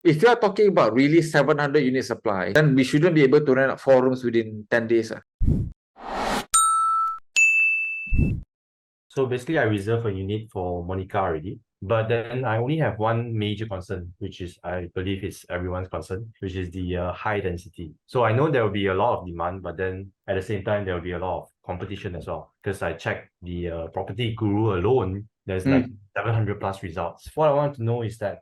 If you are talking about really 700 unit supply, then we shouldn't be able to rent out 4 rooms within 10 days. So basically, I reserve a unit for Monica already. But then I only have one major concern, which is I believe is everyone's concern, which is the high density. So I know there will be a lot of demand, but then at the same time, there will be a lot of competition as well. Because I checked the property guru alone, there's like 700 plus results. What I want to know is that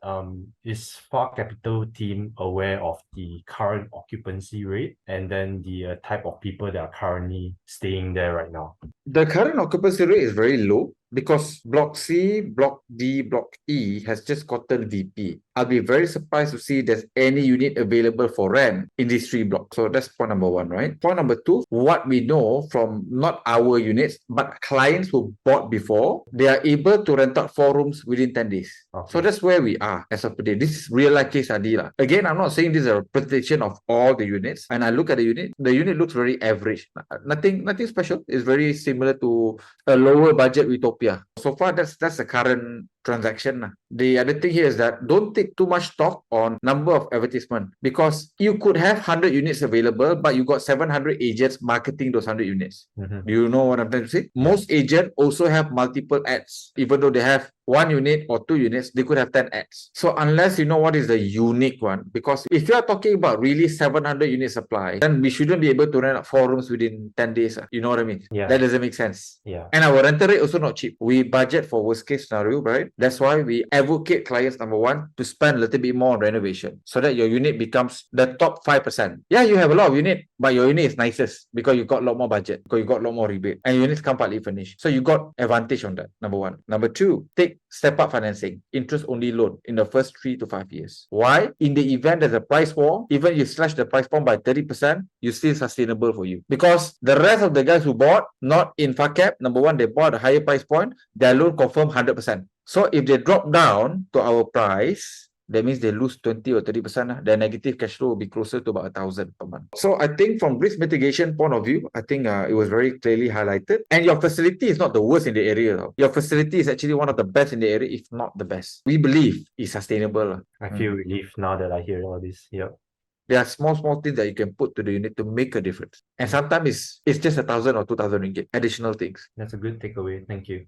is Spark Capital team aware of the current occupancy rate and then the type of people that are currently staying there right now? The current occupancy rate is very low because Block C, Block D, Block E has just gotten VP. I'll be very surprised to see there's any unit available for rent in these 3 blocks. So that's point number 1, right? Point number 2, what we know from not our units, but clients who bought before, they are able to rent out 4 rooms within 10 days. Okay. So that's where we are as of today. This is real life case study. Again, I'm not saying this is a representation of all the units. And I look at the unit looks very average. Nothing special. It's very similar to a lower budget utopia. So far, that's the current transaction. The other thing here is that don't take too much stock on number of advertisement because you could have 100 units available, but you got 700 agents marketing those 100 units. Do you know what I'm trying to say? Most agents also have multiple ads. Even though they have 1 unit or 2 units, they could have 10 ads. So unless you know what is the unique one, because if you are talking about really 700 unit supply, then we shouldn't be able to rent out 4 rooms within 10 days. You know what I mean? Yeah. That doesn't make sense. Yeah. And our rental rate also not cheap. We budget for worst case scenario, right? That's why we advocate clients, number 1, to spend a little bit more on renovation so that your unit becomes the top 5%. Yeah, you have a lot of unit, but your unit is nicest because you got a lot more budget, because you got a lot more rebate, and units come partly furnished. So you got advantage on that, number 1. Number 2, take step-up financing, interest-only loan in the first 3 to 5 years. Why? In the event there's a price war, even you slash the price point by 30%, you still sustainable for you. Because the rest of the guys who bought, not in FACAP, number 1, they bought a higher price point, their loan confirmed 100%. So if they drop down to our price, that means they lose 20 or 30%. Their negative cash flow will be closer to about 1,000 per month. So I think from risk mitigation point of view, I think it was very clearly highlighted. And your facility is not the worst in the area. Your facility is actually one of the best in the area, if not the best. We believe it's sustainable. I feel relieved now that I hear all this. Yep. There are small things that you can put to the unit to make a difference. And sometimes it's just 1,000 or 2,000 ringgit, additional things. That's a good takeaway. Thank you.